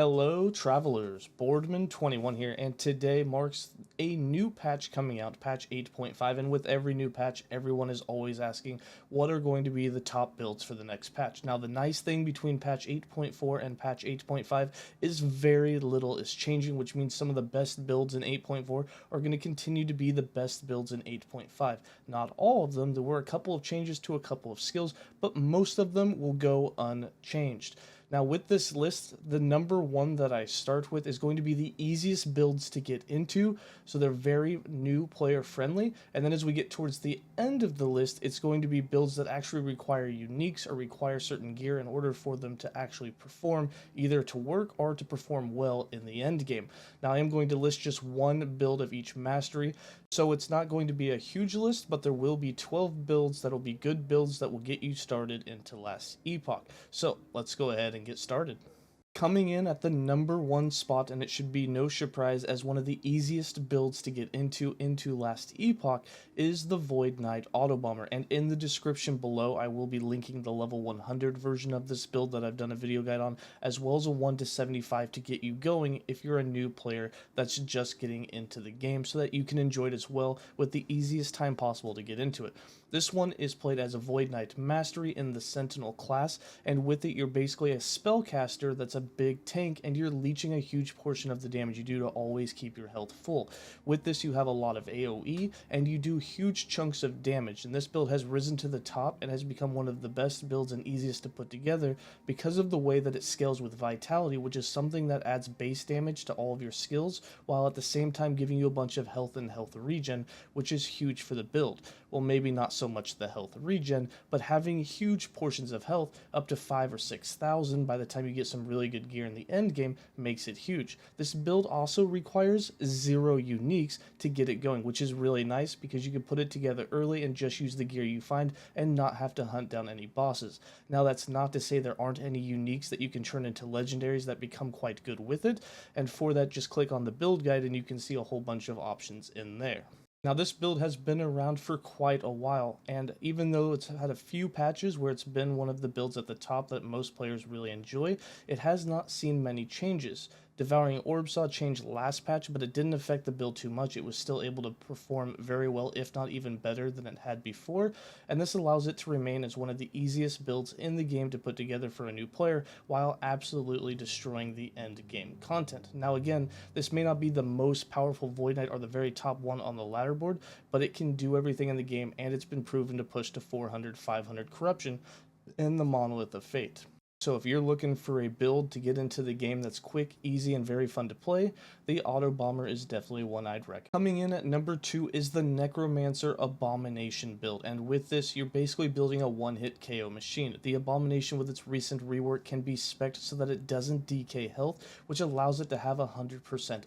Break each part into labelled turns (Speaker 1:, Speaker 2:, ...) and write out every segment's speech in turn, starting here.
Speaker 1: Hello travelers, Boardman21 here, and today marks a new patch coming out, patch 8.5, and with every new patch, everyone is always asking what are going to be the top builds for the next patch. Now the nice thing between patch 8.4 and patch 8.5 is very little is changing, which means some of the best builds in 8.4 are going to continue to be the best builds in 8.5. Not all of them, there were a couple of changes to a couple of skills, but most of them will go unchanged. Now with this list, the number one that I start with is going to be the easiest builds to get into, so they're very new player friendly, and then as we get towards the end of the list, it's going to be builds that actually require uniques or require certain gear in order for them to actually perform, either to work or to perform well in the end game. Now I am going to list just one build of each mastery, so it's not going to be a huge list, but there will be 12 builds that will be good builds that will get you started into last Epoch. So let's go ahead and get started. Coming in at the number one spot, and it should be no surprise as one of the easiest builds to get into last Epoch, is the Void Knight Autobomber, and in the description below I will be linking the level 100 version of this build that I've done a video guide on, as well as a 1 to 75 to get you going if you're a new player that's just getting into the game, so that you can enjoy it as well with the easiest time possible to get into it. This one is played as a Void Knight Mastery in the Sentinel class, and with it you're basically a spellcaster that's a big tank, and you're leeching a huge portion of the damage you do to always keep your health full. With this you have a lot of AoE, and you do huge chunks of damage, and this build has risen to the top and has become one of the best builds and easiest to put together because of the way that it scales with Vitality, which is something that adds base damage to all of your skills, while at the same time giving you a bunch of health and health regen, which is huge for the build. Well, maybe not so much the health regen, but having huge portions of health, up to 5,000 or 6,000 by the time you get some really good gear in the end game, makes it huge. This build also requires 0 uniques to get it going, which is really nice because you can put it together early and just use the gear you find and not have to hunt down any bosses. Now that's not to say there aren't any uniques that you can turn into legendaries that become quite good with it, and for that just click on the build guide and you can see a whole bunch of options in there. Now this build has been around for quite a while, and even though it's had a few patches where it's been one of the builds at the top that most players really enjoy, it has not seen many changes. Devouring Orb saw change last patch, but it didn't affect the build too much. It was still able to perform very well, if not even better than it had before, and this allows it to remain as one of the easiest builds in the game to put together for a new player, while absolutely destroying the end game content. Now again, this may not be the most powerful Void Knight or the very top one on the ladder board, but it can do everything in the game, and it's been proven to push to 400, 500 corruption in the Monolith of Fate. So if you're looking for a build to get into the game that's quick, easy, and very fun to play, the Autobomber is definitely one I'd recommend. Coming in at number 2 is the Necromancer Abomination build, and with this you're basically building a one-hit KO machine. The Abomination with its recent rework can be spec'd so that it doesn't decay health, which allows it to have 100%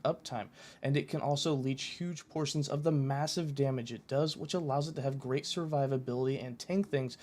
Speaker 1: uptime, and it can also leech huge portions of the massive damage it does, which allows it to have great survivability and tank things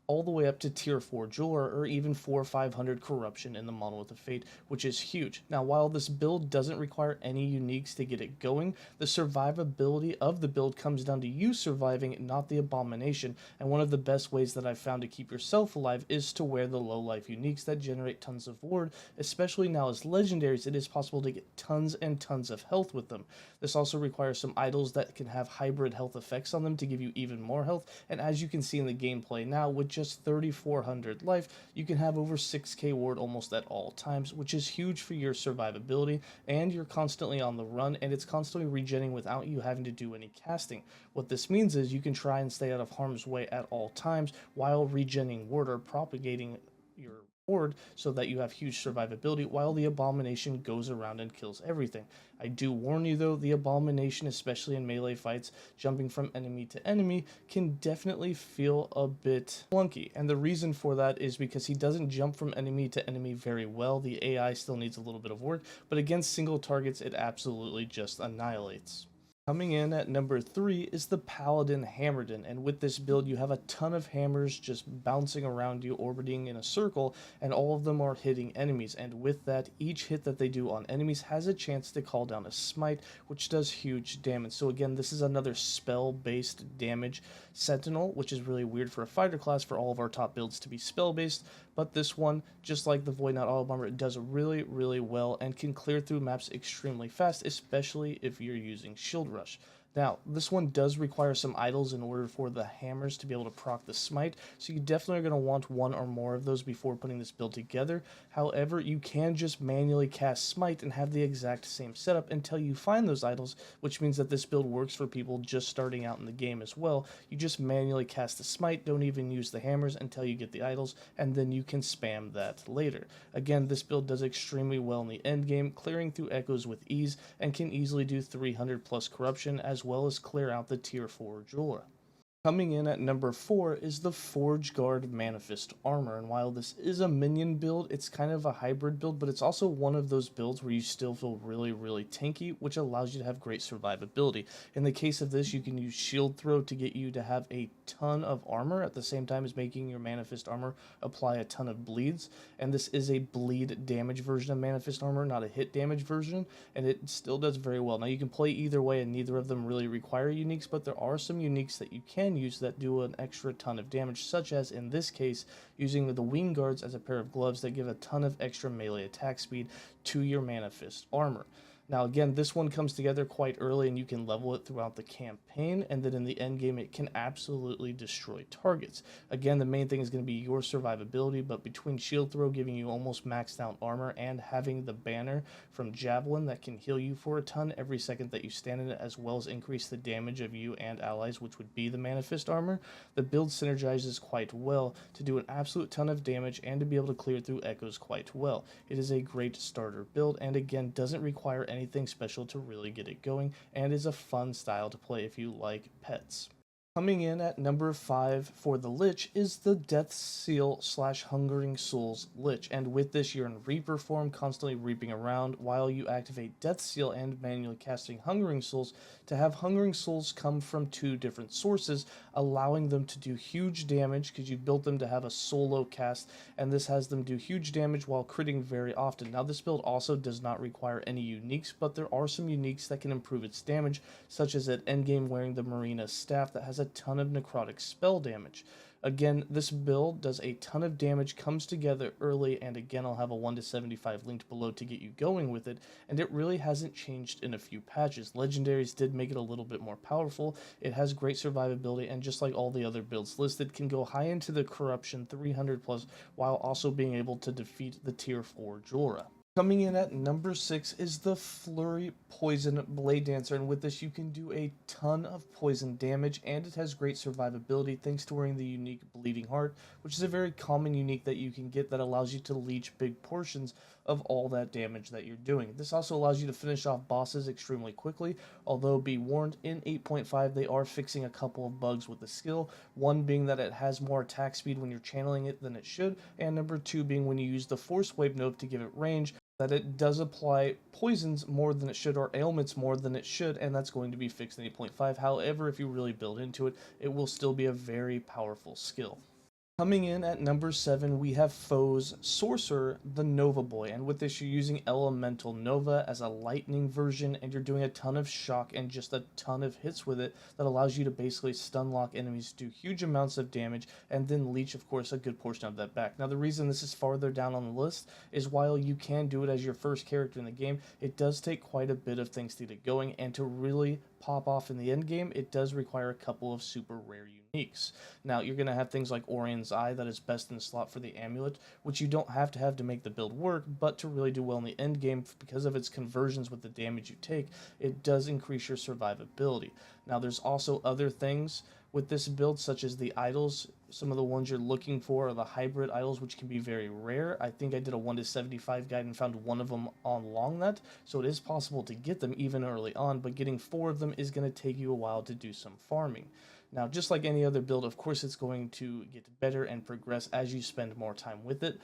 Speaker 1: all the way up to tier 4 Jor, or even 400 or 500 corruption in the Monolith of Fate, which is huge. Now while this build doesn't require any uniques to get it going, the survivability of the build comes down to you surviving, not the Abomination, and one of the best ways that I've found to keep yourself alive is to wear the low life uniques that generate tons of ward, especially now as legendaries it is possible to get tons and tons of health with them. This also requires some idols that can have hybrid health effects on them to give you even more health, and as you can see in the gameplay now, with just 3,400 life, you can have over 6k ward almost at all times, which is huge for your survivability, and you're constantly on the run, and it's constantly regenerating without you having to do any casting. What this means is you can try and stay out of harm's way at all times while regenerating ward or propagating your ward so that you have huge survivability while the Abomination goes around and kills everything. I do warn you though, the Abomination, especially in melee fights, jumping from enemy to enemy can definitely feel a bit clunky, and the reason for that is because he doesn't jump from enemy to enemy very well. The AI still needs a little bit of work, but against single targets it absolutely just annihilates. Coming in at number 3 is the Paladin Hammerdin, and with this build you have a ton of hammers just bouncing around you, orbiting in a circle, and all of them are hitting enemies, and with that, each hit that they do on enemies has a chance to call down a smite, which does huge damage. So again, this is another spell-based damage sentinel, which is really weird for a fighter class for all of our top builds to be spell-based, but this one, just like the Void Knight Autobomber, it does really, really well and can clear through maps extremely fast, especially if you're using Shield Rush. Now, this one does require some idols in order for the hammers to be able to proc the smite, so you definitely are going to want one or more of those before putting this build together. However, you can just manually cast smite and have the exact same setup until you find those idols, which means that this build works for people just starting out in the game as well. You just manually cast the smite, don't even use the hammers until you get the idols, and then you can spam that later. Again, this build does extremely well in the end game, clearing through echoes with ease, and can easily do 300 plus corruption, as well as clear out the tier 4 Jorah. Coming in at number 4 is the Forge Guard Manifest Armor, and while this is a minion build, it's kind of a hybrid build, but it's also one of those builds where you still feel really, really tanky, which allows you to have great survivability. In the case of this, you can use Shield Throw to get you to have a ton of armor at the same time as making your Manifest Armor apply a ton of bleeds, and this is a bleed damage version of Manifest Armor, not a hit damage version, and it still does very well. Now, you can play either way, and neither of them really require uniques, but there are some uniques that you can use that do an extra ton of damage, such as in this case using the wing guards as a pair of gloves that give a ton of extra melee attack speed to your Manifest Armor. Now again, this one comes together quite early and you can level it throughout the campaign, and then in the end game it can absolutely destroy targets. Again, the main thing is going to be your survivability, but between Shield Throw giving you almost maxed out armor and having the banner from Javelin that can heal you for a ton every second that you stand in it, as well as increase the damage of you and allies, which would be the Manifest Armor, the build synergizes quite well to do an absolute ton of damage and to be able to clear through echoes quite well. It is a great starter build, and again, doesn't require anything special to really get it going, and is a fun style to play if you like pets. Coming in at number 5 for the Lich is the Death Seal / Hungering Souls Lich, and with this you're in Reaper form, constantly reaping around while you activate Death Seal and manually casting Hungering Souls to have Hungering Souls come from 2 different sources, allowing them to do huge damage because you've built them to have a solo cast, and this has them do huge damage while critting very often. Now this build also does not require any uniques, but there are some uniques that can improve its damage, such as at endgame wearing the Marina staff that has a ton of necrotic spell damage. Again, this build does a ton of damage, comes together early, and again I'll have a 1-75 linked below to get you going with it, and it really hasn't changed in a few patches. Legendaries did make it a little bit more powerful, it has great survivability, and just like all the other builds listed, can go high into the corruption 300 plus while also being able to defeat the tier 4 Jorah. Coming in at number 6 is the Flurry Poison Bladedancer, and with this you can do a ton of poison damage, and it has great survivability thanks to wearing the unique Bleeding Heart, which is a very common unique that you can get that allows you to leech big portions of all that damage that you're doing. This also allows you to finish off bosses extremely quickly, although be warned, in 8.5 they are fixing a couple of bugs with the skill, one being that it has more attack speed when you're channeling it than it should, and number 2 being when you use the Force Wave node to give it range, that it does apply poisons more than it should, or ailments more than it should, and that's going to be fixed in 8.5. However, if you really build into it, it will still be a very powerful skill. Coming in at number 7, we have Foe's Sorcerer, the Nova Boy, and with this you're using Elemental Nova as a lightning version, and you're doing a ton of shock and just a ton of hits with it that allows you to basically stun lock enemies, do huge amounts of damage, and then leech, of course, a good portion of that back. Now the reason this is farther down on the list is while you can do it as your first character in the game, it does take quite a bit of things to get going, and to really pop off in the end game, it does require a couple of super rare uniques. Now you're going to have things like Orion's Eye that is best in the slot for the amulet, which you don't have to make the build work, but to really do well in the end game, because of its conversions with the damage you take, it does increase your survivability. Now there's also other things with this build, such as the idols. Some of the ones you're looking for are the hybrid idols, which can be very rare. I think I did a 1-75 guide and found one of them on Longnet, so it is possible to get them even early on, but getting 4 of them is going to take you a while to do some farming. Now, just like any other build, of course it's going to get better and progress as you spend more time with it,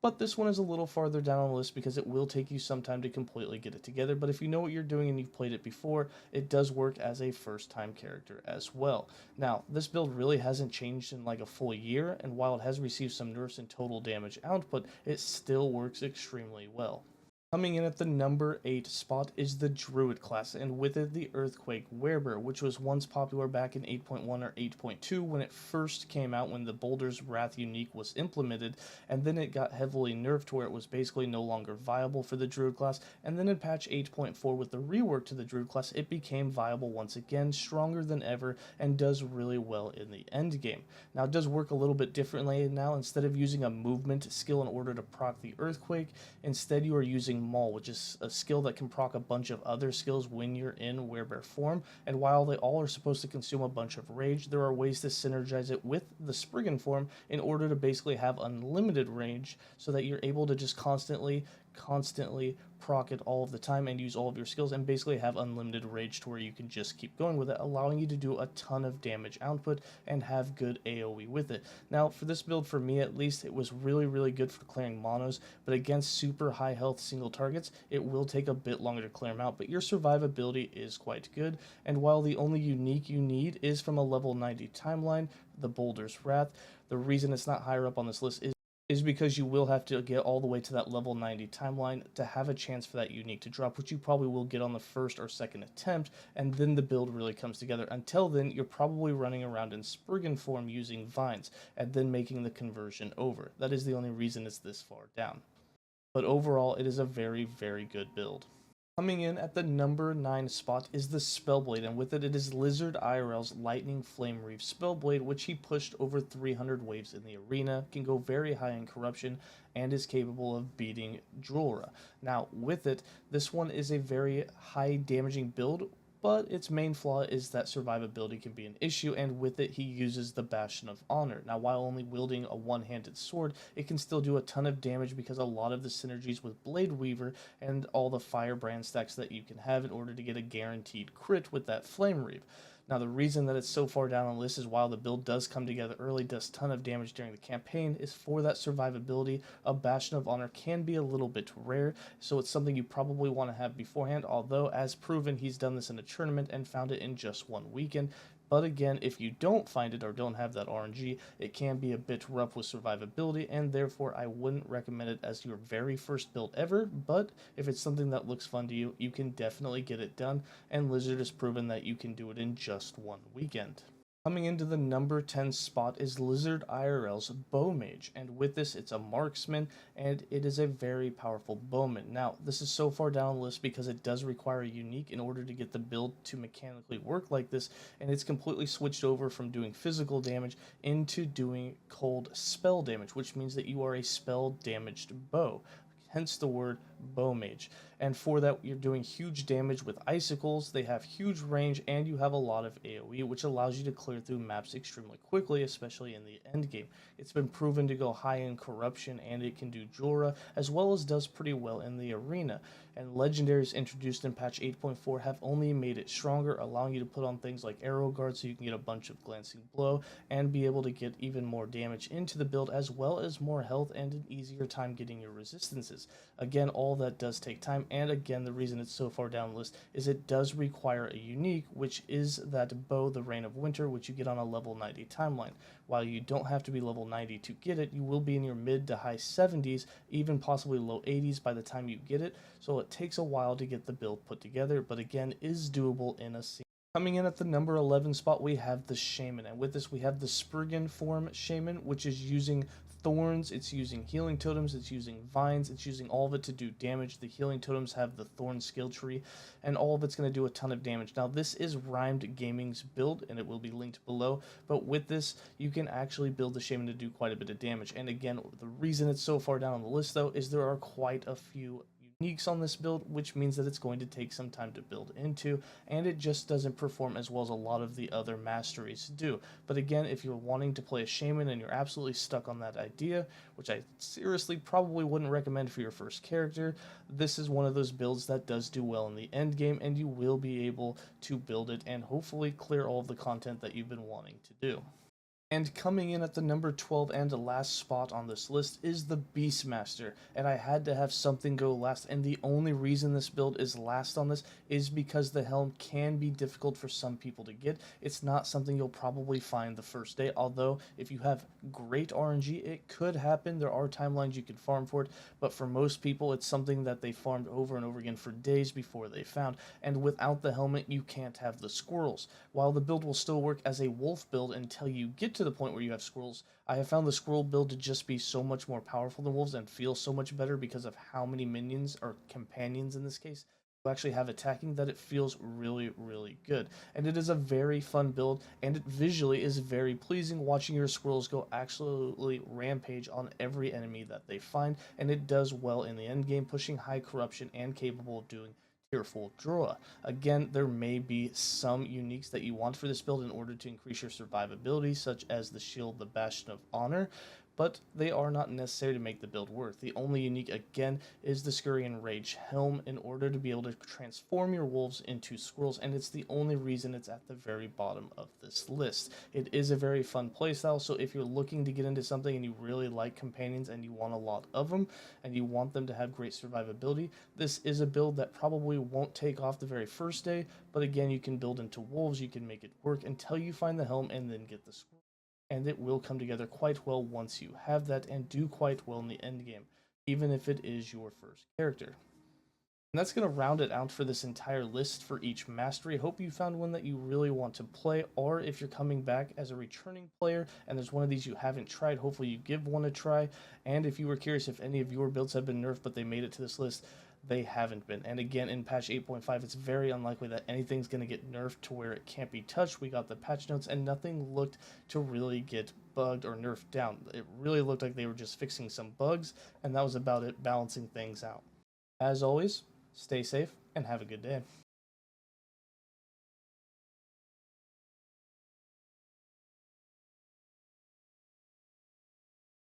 Speaker 1: but this one is a little farther down on the list because it will take you some time to completely get it together. But if you know what you're doing and you've played it before, it does work as a first-time character as well. Now, this build really hasn't changed in like a full year, and while it has received some nerfs in total damage output, it still works extremely well. Coming in at the number 8 spot is the Druid class, and with it the Earthquake Werebear, which was once popular back in 8.1 or 8.2 when it first came out, when the Boulder's Wrath unique was implemented, and then it got heavily nerfed to where it was basically no longer viable for the Druid class, and then in patch 8.4 with the rework to the Druid class, it became viable once again, stronger than ever, and does really well in the end game. Now it does work a little bit differently now. Instead of using a movement skill in order to proc the Earthquake, instead you are using Maul, which is a skill that can proc a bunch of other skills when you're in Werebear form, and while they all are supposed to consume a bunch of rage, there are ways to synergize it with the Spriggan form in order to basically have unlimited rage, so that you're able to just constantly proc it all of the time and use all of your skills and basically have unlimited rage to where you can just keep going with it, allowing you to do a ton of damage output and have good AoE with it. Now for this build, for me at least, it was really good for clearing monos, but against super high health single targets it will take a bit longer to clear them out, but your survivability is quite good. And while the only unique you need is from a level 90 timeline, the Boulder's Wrath, the reason it's not higher up on this list is because you will have to get all the way to that level 90 timeline to have a chance for that unique to drop, which you probably will get on the first or second attempt, and then the build really comes together. Until then, you're probably running around in Spriggan form using vines, and then making the conversion over. That is the only reason it's this far down. But overall, it is a very good build. Coming in at the number 9 spot is the Spellblade, and with it is Lizard IRL's Lightning Flame Reave Spellblade, which he pushed over 300 waves in the arena, can go very high in corruption, and is capable of beating 𝐁𝐿𝐴. Now with it, this one is a very high damaging build, but its main flaw is that survivability can be an issue, and with it he uses the Bastion of Honor. Now while only wielding a one-handed sword, it can still do a ton of damage because a lot of the synergies with Blade Weaver and all the Firebrand stacks that you can have in order to get a guaranteed crit with that Flame Reave. Now the reason that it's so far down on the list is while the build does come together early, does a ton of damage during the campaign, is for that survivability. A Bastion of Honor can be a little bit rare, so it's something you probably want to have beforehand, although as proven he's done this in a tournament and found it in just one weekend. But again, if you don't find it or don't have that RNG, it can be a bit rough with survivability, and therefore I wouldn't recommend it as your very first build ever. But if it's something that looks fun to you, you can definitely get it done, and Lizard has proven that you can do it in just one weekend. Coming into the number 10 spot is Lizard IRL's Bow Mage, and with this it's a marksman, and it is a very powerful bowman. Now this is so far down the list because it does require a unique in order to get the build to mechanically work like this, and it's completely switched over from doing physical damage into doing cold spell damage, which means that you are a spell damaged bow, hence the word Bow Mage. And for that, you're doing huge damage with icicles, they have huge range, and you have a lot of AoE, which allows you to clear through maps extremely quickly, especially in the end game. It's been proven to go high in corruption, and it can do 𝐁𝐿𝐴, as well as does pretty well in the arena. And legendaries introduced in patch 8.4 have only made it stronger, allowing you to put on things like arrow guard so you can get a bunch of glancing blow, and be able to get even more damage into the build, as well as more health and an easier time getting your resistances. Again, all that does take time, and again, the reason it's so far down the list is it does require a unique, which is that bow, the Reign of Winter, which you get on a level 90 timeline. While you don't have to be level 90 to get it, you will be in your mid to high 70s, even possibly low 80s by the time you get it, so it takes a while to get the build put together, but again, is doable in a single. Coming in at the number 11 spot, we have the Shaman, and with this we have the Spriggan form Shaman, which is using Thorns, it's using healing totems, it's using vines, it's using all of it to do damage. The healing totems have the Thorn skill tree, and all of it's going to do a ton of damage. Now this is Rhymed Gaming's build, and it will be linked below, but with this you can actually build the Shaman to do quite a bit of damage. And again, the reason it's so far down on the list though is there are quite a few uniques on this build, which means that it's going to take some time to build into, and it just doesn't perform as well as a lot of the other masteries do. But again, if you're wanting to play a Shaman and you're absolutely stuck on that idea, which I seriously probably wouldn't recommend for your first character, this is one of those builds that does do well in the end game, and you will be able to build it and hopefully clear all of the content that you've been wanting to do. And coming in at the number 12 and the last spot on this list is the Beastmaster. And I had to have something go last. And the only reason this build is last on this is because the helm can be difficult for some people to get. It's not something you'll probably find the first day. Although, if you have great RNG, it could happen. There are timelines you can farm for it. But for most people, it's something that they farmed over and over again for days before they found. And without the helmet, you can't have the squirrels. While the build will still work as a wolf build until you get to the point where you have squirrels, I have found the squirrel build to just be so much more powerful than wolves and feel so much better because of how many minions, or companions in this case, you actually have attacking, that it feels really, really good. And it is a very fun build, and it visually is very pleasing watching your squirrels go absolutely rampage on every enemy that they find, and it does well in the end game, pushing high corruption and capable of doing Tearful Draw. Again, there may be some uniques that you want for this build in order to increase your survivability, such as the Shield, the Bastion of Honor, but they are not necessary to make the build work. The only unique, again, is the Scurry and Rage Helm in order to be able to transform your wolves into squirrels, and it's the only reason it's at the very bottom of this list. It is a very fun playstyle, so if you're looking to get into something and you really like companions and you want a lot of them, and you want them to have great survivability, this is a build that probably won't take off the very first day, but again, you can build into wolves, you can make it work until you find the helm and then get the squirrel. And it will come together quite well once you have that, and do quite well in the end game, even if it is your first character. And that's going to round it out for this entire list for each mastery. Hope you found one that you really want to play, or if you're coming back as a returning player and there's one of these you haven't tried, hopefully you give one a try. And if you were curious if any of your builds have been nerfed but they made it to this list, they haven't been. And again, in patch 8.5, it's very unlikely that anything's going to get nerfed to where it can't be touched. We got the patch notes, and nothing looked to really get bugged or nerfed down. It really looked like they were just fixing some bugs, and that was about it, balancing things out. As always, stay safe and have a good day.